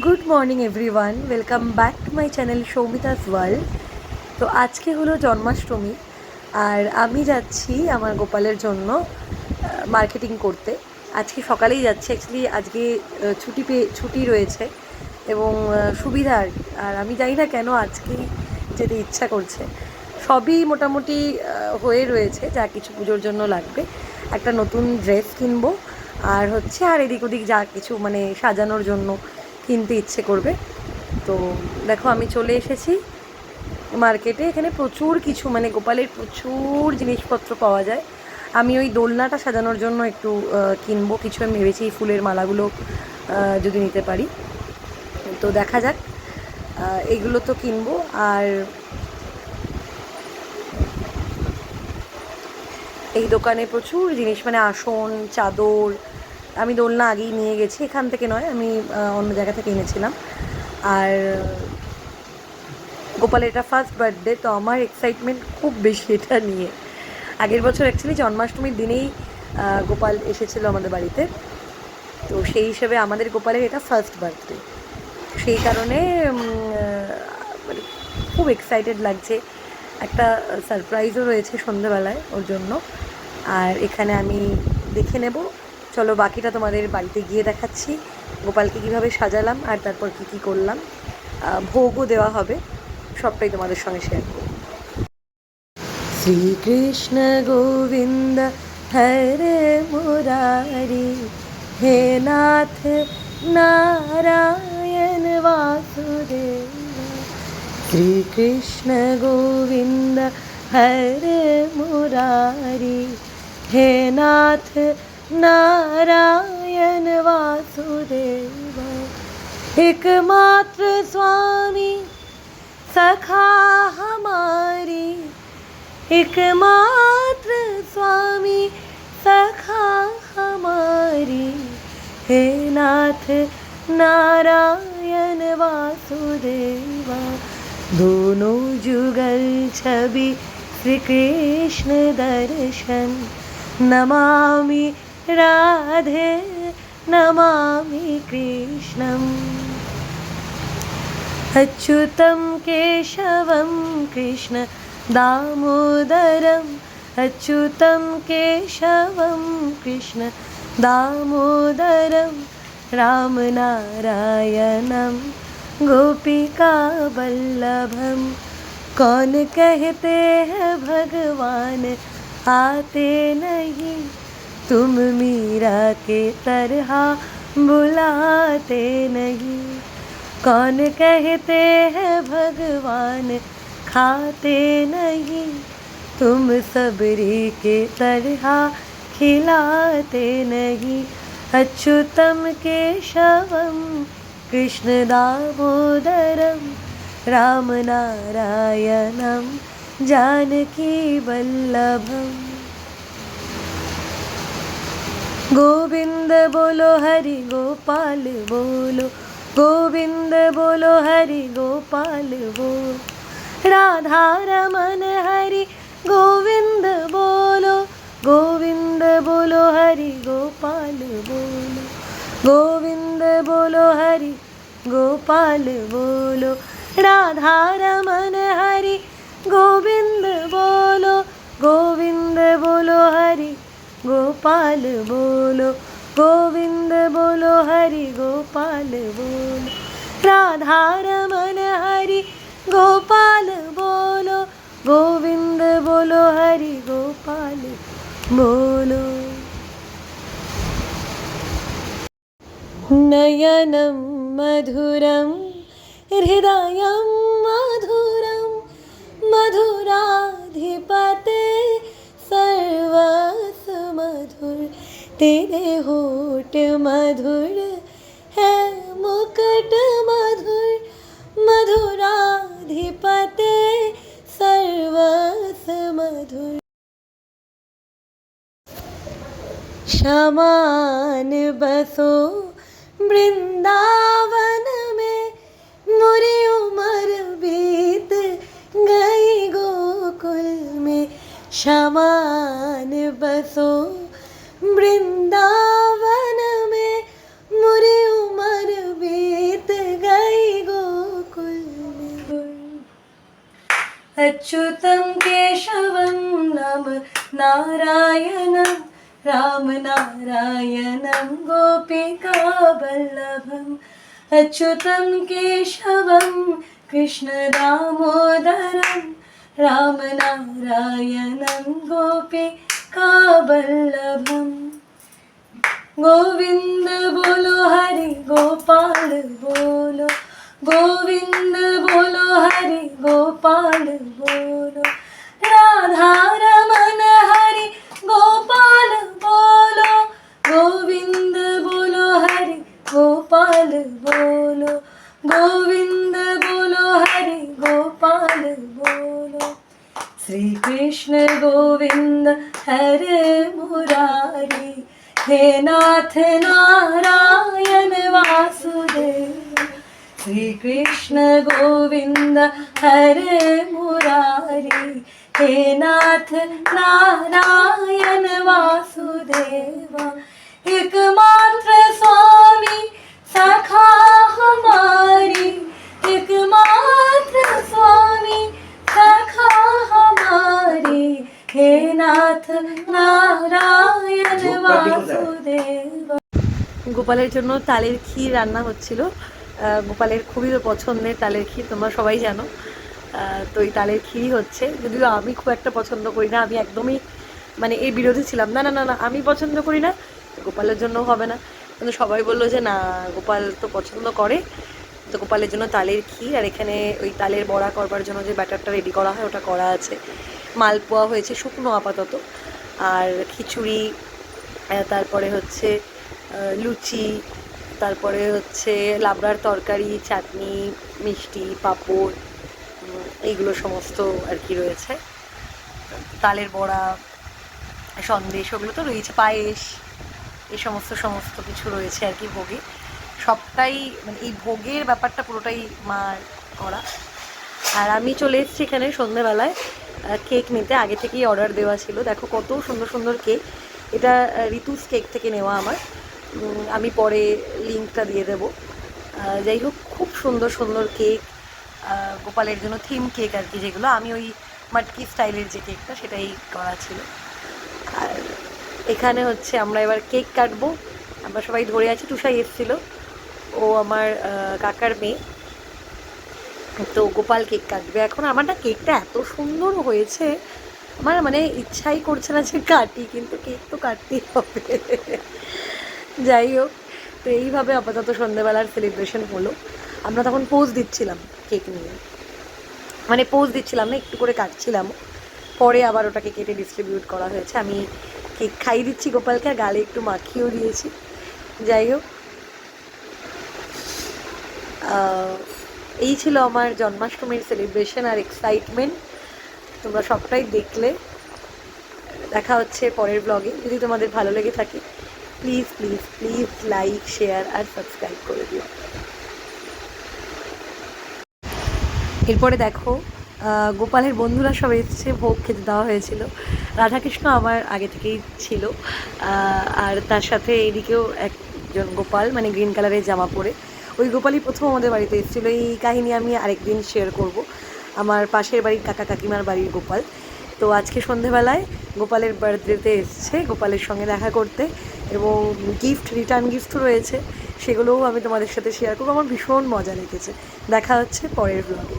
Good morning everyone, welcome back to my channel Soumita's world. তো আজকে হলো জন্মাষ্টমী, আর আমি যাচ্ছি আমার গোপালের জন্য মার্কেটিং করতে। আজকে সকালেই যাচ্ছি, অ্যাকচুয়ালি আজকে ছুটি রয়েছে এবং সুবিধা আর আমি জানি না কেন আজকেই যেতে ইচ্ছা করছে। সবই মোটামুটি হয়ে রয়েছে, যা কিছু পুজোর জন্য লাগবে। একটা নতুন ড্রেস কিনবো, আর এদিক ওদিক যা কিছু মানে সাজানোর জন্য কিনতে ইচ্ছে করবে। তো দেখো আমি চলে এসেছি মার্কেটে। এখানে প্রচুর কিছু মানে গোপালের প্রচুর জিনিসপত্র পাওয়া যায়। আমি ওই দোলনাটা সাজানোর জন্য একটু কিনবো কিছু। আমি ভেবেছি এই ফুলের মালাগুলো যদি নিতে পারি, তো দেখা যাক। এগুলো তো কিনবো। আর এই দোকানে প্রচুর জিনিস মানে আসন, চাদর। আমি দোলনা আগেই নিয়ে গেছি, এখান থেকে নয়, আমি অন্য জায়গা থেকে এনেছিলাম। আর গোপালের এটা ফার্স্ট বার্থডে, তো আমার এক্সাইটমেন্ট খুব বেশি এটা নিয়ে। আগের বছর অ্যাকচুয়ালি জন্মাষ্টমীর দিনেই গোপাল এসেছিলো আমাদের বাড়িতে, তো সেই হিসেবে আমাদের গোপালের এটা ফার্স্ট বার্থডে। সেই কারণে মানে খুব এক্সাইটেড লাগছে। একটা সারপ্রাইজও রয়েছে সন্ধেবেলায় ওর জন্য। আর এখানে আমি দেখে নেব। চলো বাকিটা তোমাদের বাড়িতে গিয়ে দেখাচ্ছি, গোপালকে কীভাবে সাজালাম আর তারপর কী কী করলাম। ভোগও দেওয়া হবে, সবটাই তোমাদের সঙ্গে শেয়ার করব। শ্রীকৃষ্ণ গোবিন্দ হরে মুরারি, হে নাথ নারায়ণ বাসুদেব। শ্রীকৃষ্ণ গোবিন্দ হরে মুরারি, হে নাথ नारायण वासुदेव। एकमात्र स्वामी सखा हमारी, एकमात्र स्वामी सखा हमारी, हे नाथ नारायण वासुदेव। दोनों जुगल छवि श्री कृष्ण दर्शन, नमामि राधे नमामि कृष्णम्। अच्युतं केशवं कृष्ण दामोदरम्, अच्युतं केशवं कृष्ण दामोदरं, रामनारायणं गोपिका वल्लभं। कौन कहते हैं भगवान आते नहीं, तुम मीरा के तरह बुलाते नहीं। कौन कहते हैं भगवान खाते नहीं, तुम सबरी के तरह खिलाते नहीं। अच्युतम केशवम कृष्ण दामोदरम, राम नारायणम जानकी वल्लभम। गोविंद बोलो हरि गोपाल बोलो, गोविंद बोलो हरि गोपाल बोलो। राधा रमन हरि गोविंद बोलो, गोविंद बोलो हरि गोपाल बोलो। गोविंद बोलो हरि गोपाल बोलो, राधा रमन हरि गोविंद बोलो, गोविंद बोलो हरि गोपाल बोलो। गोविंद बोलो हरि गोपाल बोलो, राधा रमन हरि गोपाल बोलो। गोविंद बोलो हरि गोपाल बोलो। नयनं मधुरं हृदयं मधुरं, मधुराधिपते सर्वस्व मधुर। तेरे होठ मधुर है मुकुट मधुर, मधुराधिपते सर्वस्व मधुर। समान बसो वृंदावन में, मोरी उम्र बीत गई गोकुल में। समान बसो वृंदावन में, मोरी उम्र बीत अच्युतं केशवं राम नारायणं रामनारायणं गोपिकावल्लभम् अच्युतं केशवं कृष्णदामोदरं रामनारायणं गोपिकावल्लभम् गोविंद बोलो हरि गोपाल बोलो गोविंद बोलो हरि गोपाल बोलो राधा रमन हरि गोपाल बोलो गोविंद बोलो हरि गोपाल बोलो गोविंद बोलो हरि गोपाल बोलो श्री कृष्ण गोविंद हरे मुरारी हे नाथ नारायण वासुदेव श्री कृष्ण गोविंद हरे मुरारी हे नाथ नारायण वासुदेव एकमात्र स्वामी सखा हमारी एकमात्र स्वामी सखा हमारी हे नाथ नारायण वासुदेव। গোপালের জন্য তালের ক্ষীর রান্না হচ্ছিল। গোপালের খুবই পছন্দের তালের ক্ষীর, তোমরা সবাই জানো। তো এই তালের ক্ষীরই হচ্ছে, যদিও আমি খুব একটা পছন্দ করি না, আমি একদমই মানে এর বিরোধী ছিলাম। না না না না আমি পছন্দ করি না, গোপালের জন্য হবে না। কিন্তু সবাই বললো যে না, গোপাল তো পছন্দ করে, তো গোপালের জন্য তালের ক্ষীর। আর এখানে ওই তালের বড়া করবার জন্য যে ব্যাটারটা রেডি করা হয় ওটা করা আছে। মালপোয়া হয়েছে শুকনো আপাতত, আর খিচুড়ি, তারপরে হচ্ছে লুচি, তারপরে হচ্ছে লাবড়ার তরকারি, চাটনি, মিষ্টি, পাঁপড়, এইগুলো সমস্ত আর কি রয়েছে। তালের বড়া, সন্দেশ, ওগুলো তো রয়েছে, পায়েস, এই সমস্ত কিছু রয়েছে আর কি ভোগে। সবটাই মানে এই ভোগের ব্যাপারটা পুরোটাই মার করা। আর আমি চলে এসেছি এখানে সন্ধ্যেবেলায় কেক নিতে, আগে থেকেই অর্ডার দেওয়া ছিল। দেখো কত সুন্দর সুন্দর কেক, এটা ঋতুস কেক থেকে নেওয়া আমার, আমি পরে লিঙ্কটা দিয়ে দেবো। যাই হোক, খুব সুন্দর সুন্দর কেক, গোপালের জন্য থিম কেক আর কি, যেগুলো আমি ওই মাটকি স্টাইলের যে কেকটা সেটাই করা ছিল। আর এখানে হচ্ছে আমরা এবার কেক কাটবো, আমরা সবাই ধরে আছি। টুসাই এসেছিলো, ও আমার কাকার মেয়ে, তো গোপাল কেক কাটবে এখন। আমার না কেকটা এত সুন্দর হয়েছে, আমার মানে ইচ্ছাই করছে না যে কাটি, কিন্তু কেক তো কাটতেই হবে। যাই হোক, তো এইভাবে আপাতত সন্ধ্যেবেলার সেলিব্রেশন হলো। আমরা তখন পোজ দিচ্ছিলাম কেক নিয়ে, মানে পোজ দিচ্ছিলাম না, একটু করে কাটছিলাম, পরে আবার ওটাকে কেটে ডিস্ট্রিবিউট করা হয়েছে। আমি কেক খাইয়ে দিচ্ছি গোপালকে, আর গালে একটু মাখিয়েও দিয়েছি। যাই হোক, এই ছিল আমার জন্মাষ্টমীর সেলিব্রেশন আর এক্সাইটমেন্ট। তোমরা সবটাই দেখলে। দেখা হচ্ছে পরের ব্লগে। যদি তোমাদের ভালো লেগে থাকে please please please like, share আর সাবস্ক্রাইব করে দিও। এরপরে দেখো, গোপালের বন্ধুরা সব এসেছে, ভোগ খেতে দেওয়া হয়েছিল। রাধাকৃষ্ণ আমার আগে থেকেই ছিল, আর তার সাথে এদিকেও একজন গোপাল, মানে গ্রিন কালারের জামা পরে, ওই গোপালই প্রথম আমাদের বাড়িতে এসেছিলো। এই কাহিনী আমি আরেকদিন শেয়ার করব। আমার পাশের বাড়ির কাকা কাকিমার বাড়ির গোপাল। তো আজকে সন্ধেবেলায় গোপালের বার্থডেতে এসছে গোপালের সঙ্গে দেখা করতে, এবং গিফট, রিটার্ন গিফটও রয়েছে, সেগুলোও আমি তোমাদের সাথে শেয়ার করবো। আমার ভীষণ মজা লেগেছে। দেখা হচ্ছে পরের ব্লগে।